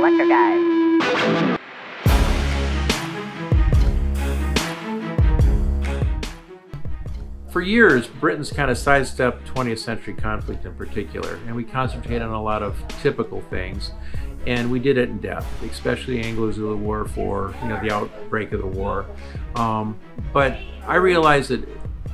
Collector Guide. For years, Britain's kind of sidestepped 20th century conflict in particular, and we concentrated on a lot of typical things, and we did it in depth, especially Anglo-Zulu War for the outbreak of the war. But I realized that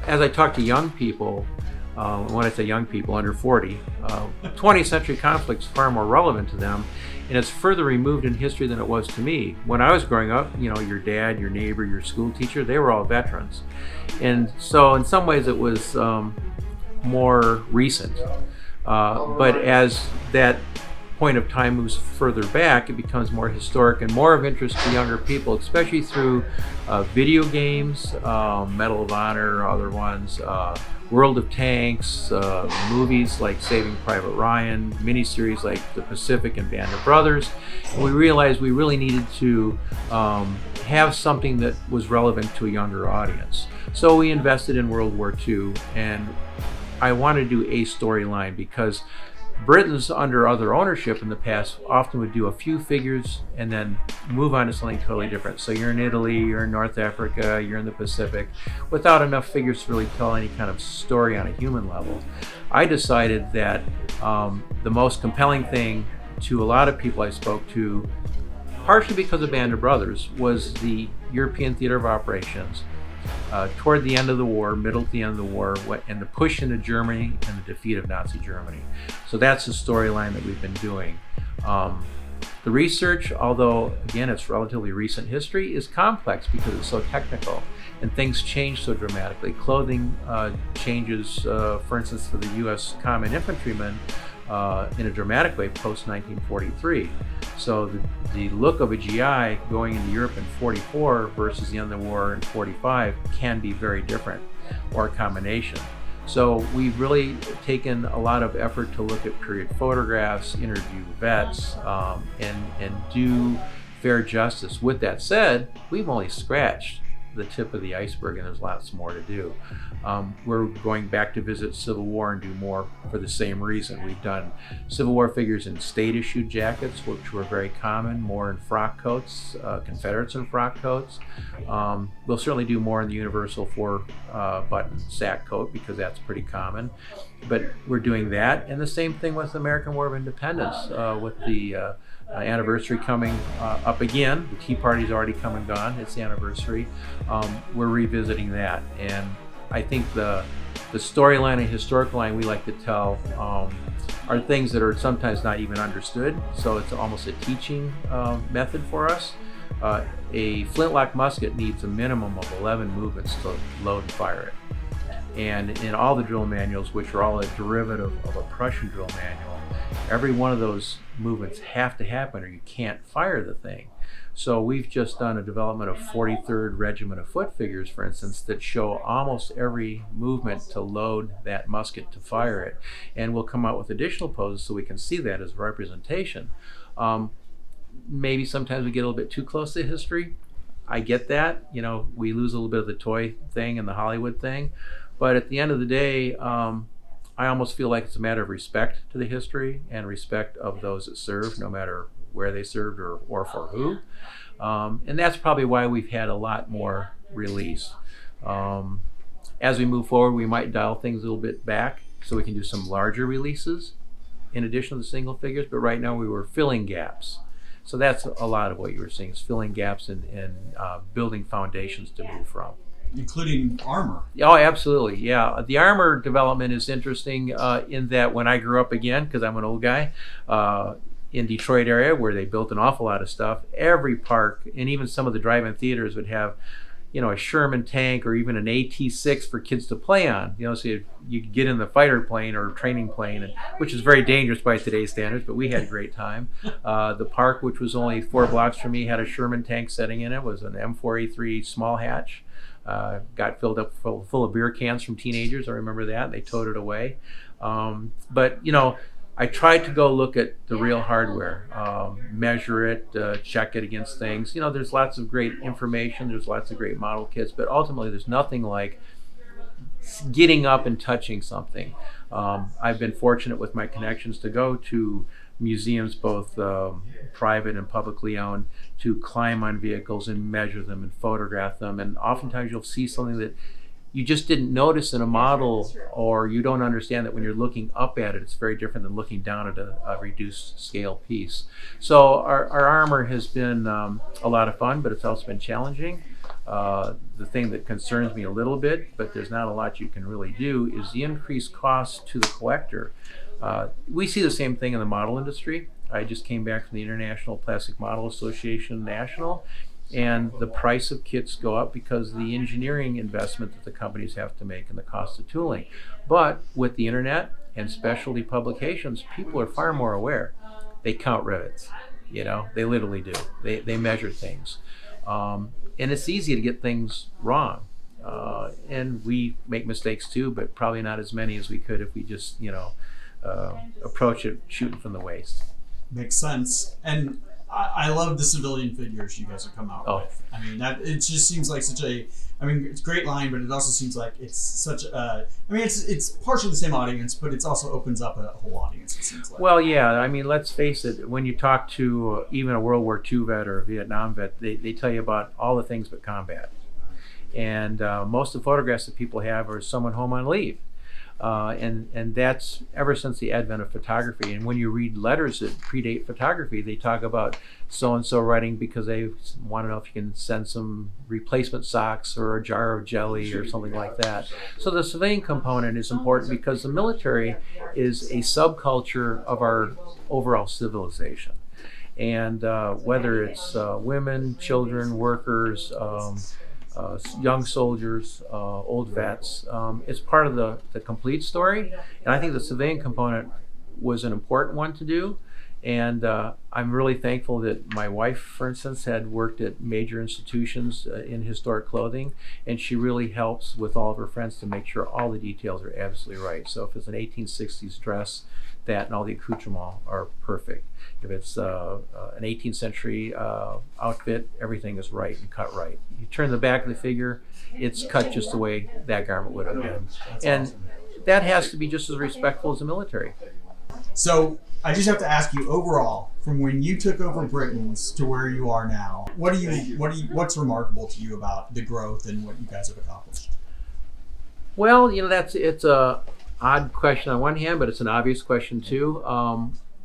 as I talk to young people, when I say young people, under 40, 20th century conflict is far more relevant to them, and it's further removed in history than it was to me. When I was growing up, your dad, your neighbor, your school teacher, they were all veterans. And so in some ways it was more recent. But as that point of time moves further back, it becomes more historic and more of interest to younger people, especially through video games, Medal of Honor, other ones, World of Tanks, movies like Saving Private Ryan, miniseries like The Pacific and Band of Brothers. And we realized we really needed to have something that was relevant to a younger audience. So we invested in World War II, and I wanted to do a storyline because Britons under other ownership in the past often would do a few figures and then move on to something totally different. So you're in Italy, you're in North Africa, you're in the Pacific, without enough figures to really tell any kind of story on a human level. I decided that the most compelling thing to a lot of people I spoke to, partially because of Band of Brothers, was the European theater of operations. Toward the end of the war, middle to the end of the war, and the push into Germany and the defeat of Nazi Germany. So that's the storyline that we've been doing. The research, although again it's relatively recent history, is complex because it's so technical and things change so dramatically. Clothing changes, for instance, for the U.S. common infantrymen in a dramatic way post-1943. So the look of a GI going into Europe in 44 versus the end of the war in 45 can be very different, or a combination. So we've really taken a lot of effort to look at period photographs, interview vets, and do fair justice. With that said, we've only scratched the tip of the iceberg, and there's lots more to do. We're going back to visit Civil War and do more for the same reason. We've done Civil War figures in state-issued jackets, which were very common, more in frock coats, Confederates in frock coats. We'll certainly do more in the Universal 4-button sack coat because that's pretty common. But we're doing that, and the same thing with American War of Independence, with the anniversary coming up again. The Tea Party's already come and gone. It's the anniversary. We're revisiting that, and I think the storyline and historical line we like to tell are things that are sometimes not even understood. So it's almost a teaching method for us. A flintlock musket needs a minimum of 11 movements to load and fire it. And in all the drill manuals, which are all a derivative of a Prussian drill manual, every one of those movements have to happen or you can't fire the thing. So we've just done a development of 43rd Regiment of Foot figures, for instance, that show almost every movement to load that musket to fire it. And we'll come out with additional poses so we can see that as a representation. Maybe sometimes we get a little bit too close to history. I get that. We lose a little bit of the toy thing and the Hollywood thing. But at the end of the day, I almost feel like it's a matter of respect to the history and respect of those that served, no matter where they served or for who. And that's probably why we've had a lot more release. As we move forward, we might dial things a little bit back so we can do some larger releases in addition to the single figures, but right now we were filling gaps. So that's a lot of what you were seeing, is filling gaps and building foundations to move from. Including armor. Oh, absolutely, yeah. The armor development is interesting in that when I grew up again, because I'm an old guy, in Detroit area where they built an awful lot of stuff, every park and even some of the drive-in theaters would have, a Sherman tank or even an AT-6 for kids to play on. So you could get in the fighter plane or training plane, which is very dangerous by today's standards, but we had a great time. The park, which was only 4 blocks from me, had a Sherman tank setting in it. It was an M4A3 small hatch. Got filled up full of beer cans from teenagers. I remember that. They towed it away. But I tried to go look at the real hardware, measure it, check it against things. There's lots of great information. There's lots of great model kits, but ultimately there's nothing like getting up and touching something. I've been fortunate with my connections to go to museums, both private and publicly owned, to climb on vehicles and measure them and photograph them. And oftentimes you'll see something that you just didn't notice in a model, or you don't understand that when you're looking up at it, it's very different than looking down at a reduced scale piece. So our armor has been a lot of fun, but it's also been challenging. The thing that concerns me a little bit, but there's not a lot you can really do, is the increased cost to the collector. We see the same thing in the model industry. I just came back from the International Plastic Model Association National, and the price of kits go up because of the engineering investment that the companies have to make and the cost of tooling. But with the internet and specialty publications, people are far more aware. They count rivets, you know, they literally do. They measure things. And it's easy to get things wrong. And we make mistakes too, but probably not as many as we could if we just, you know, approach it shooting from the waist. Makes sense. And I love the civilian figures you guys have come out with. I mean, it just seems like such a, I mean, it's a great line, but it also seems like it's such a, I mean, it's partially the same audience, but it also opens up a whole audience, it seems like. Well, yeah, I mean, let's face it, when you talk to even a World War II vet or a Vietnam vet, they tell you about all the things but combat. And most of the photographs that people have are someone home on leave. And that's ever since the advent of photography. And when you read letters that predate photography, they talk about so-and-so writing because they want to know if you can send some replacement socks or a jar of jelly or something like that. So the civilian component is important because the military is a subculture of our overall civilization. And whether it's women, children, workers, young soldiers, old vets. It's part of the complete story. And I think the civilian component was an important one to do. And I'm really thankful that my wife, for instance, had worked at major institutions in historic clothing, and she really helps with all of her friends to make sure all the details are absolutely right. So if it's an 1860s dress, that and all the accoutrements are perfect. If it's an 18th century outfit, everything is right and cut right. You turn the back of the figure, it's cut just the way that garment would have been. And that has to be just as respectful as the military. So I just have to ask you, overall, from when you took over Britain's to where you are now, what's remarkable to you about the growth and what you guys have accomplished? Well, you know, it's a odd question on one hand, but it's an obvious question too.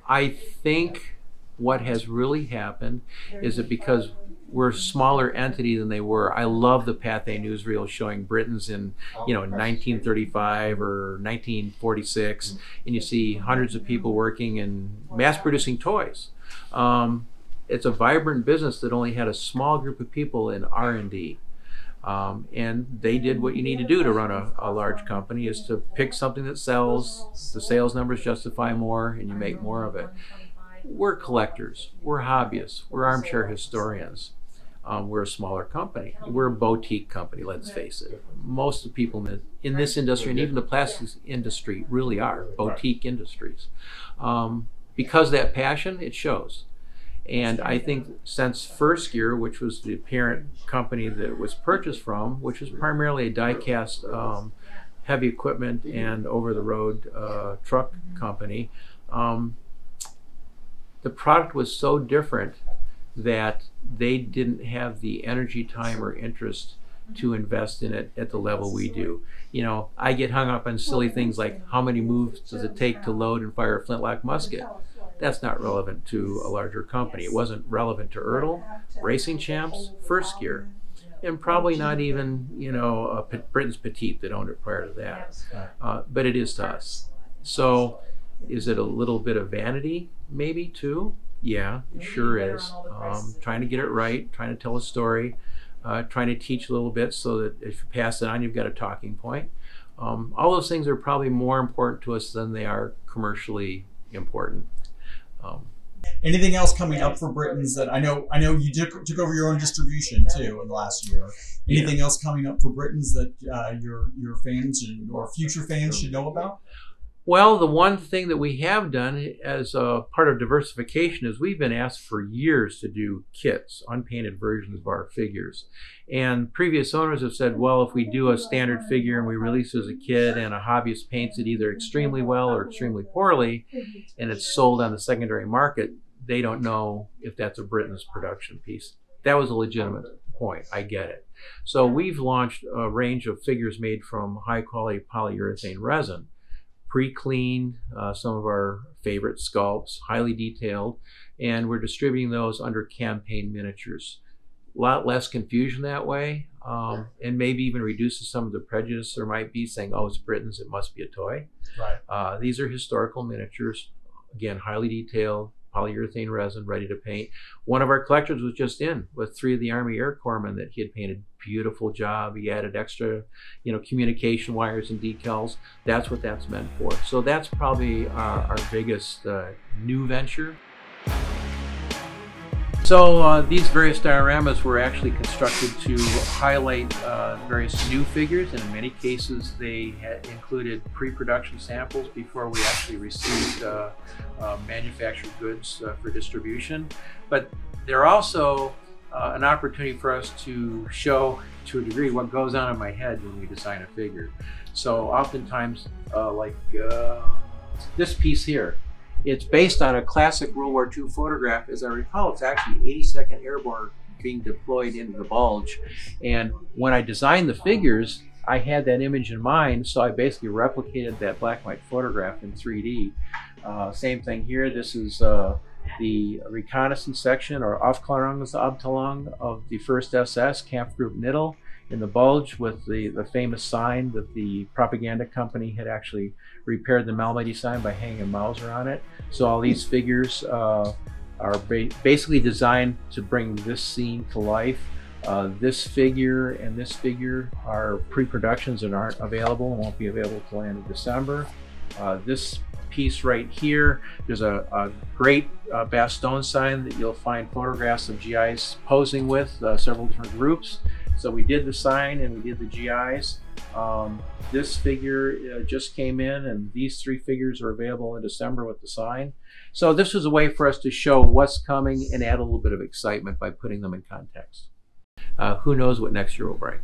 I think what has really happened is that because we're a smaller entity than they were. I love the Pathé newsreel showing Britons in, you know, 1935 or 1946, and you see hundreds of people working and mass-producing toys. It's a vibrant business that only had a small group of people in R&D. And they did what you need to do to run a large company, is to pick something that sells, the sales numbers justify more, and you make more of it. We're collectors, we're hobbyists, we're armchair historians. We're a smaller company. We're a boutique company, let's face it. Most of the people in this industry, and even the plastics industry, really are boutique industries. Because of that passion, it shows. And I think since First Gear, which was the parent company that it was purchased from, which was primarily a die-cast heavy equipment and over-the-road truck company, the product was so different that they didn't have the energy, time, or interest to invest in it at the level we do. You know, I get hung up on silly things like how many moves does it take to load and fire a flintlock musket? That's not relevant to a larger company. It wasn't relevant to Ertl, Racing Champs, First Gear, and probably not even, you know, Britain's Petite that owned it prior to that. But it is to us. So is it a little bit of vanity maybe too? Yeah, it sure is. Trying to get it right, trying to tell a story, trying to teach a little bit so that if you pass it on, you've got a talking point. All those things are probably more important to us than they are commercially important. Anything else coming up for Britons that I know you took over your own distribution too in the last year. Anything else coming up for Britons that your fans or future fans should know about? Well, the one thing that we have done as a part of diversification is we've been asked for years to do kits, unpainted versions of our figures. And previous owners have said, well, if we do a standard figure and we release it as a kit and a hobbyist paints it either extremely well or extremely poorly, and it's sold on the secondary market, they don't know if that's a Britain's production piece. That was a legitimate point. I get it. So we've launched a range of figures made from high quality polyurethane resin, pre-cleaned, some of our favorite sculpts, highly detailed, and we're distributing those under campaign miniatures. A lot less confusion that way, and maybe even reduces some of the prejudice there might be saying, oh, it's Britain's, it must be a toy. Right. These are historical miniatures, again, highly detailed, polyurethane resin, ready to paint. One of our collectors was just in with 3 of the Army Air Corpsmen that he had painted. Beautiful job. He added extra, communication wires and decals. That's what that's meant for. So that's probably our biggest new venture. So these various dioramas were actually constructed to highlight various new figures, and in many cases they had included pre-production samples before we actually received manufactured goods for distribution. But they're also an opportunity for us to show to a degree what goes on in my head when we design a figure. So oftentimes, like this piece here, it's based on a classic World War II photograph. As I recall, it's actually 82nd Airborne being deployed into the Bulge. And when I designed the figures, I had that image in mind, so I basically replicated that black and white photograph in 3D. Same thing here. This is the reconnaissance section, or Aufklärungsabteilung of the 1st SS, Kampfgruppe Nittel, in the Bulge, with the famous sign that the propaganda company had actually repaired the Malmedy sign by hanging a Mauser on it. So all these figures are basically designed to bring this scene to life. This figure and this figure are pre-productions and aren't available and won't be available till the end of December. This piece right here, there's a great Bastogne sign that you'll find photographs of GIs posing with, several different groups. So we did the sign and we did the GIs. This figure just came in, and these 3 figures are available in December with the sign. So this was a way for us to show what's coming and add a little bit of excitement by putting them in context. Who knows what next year will bring.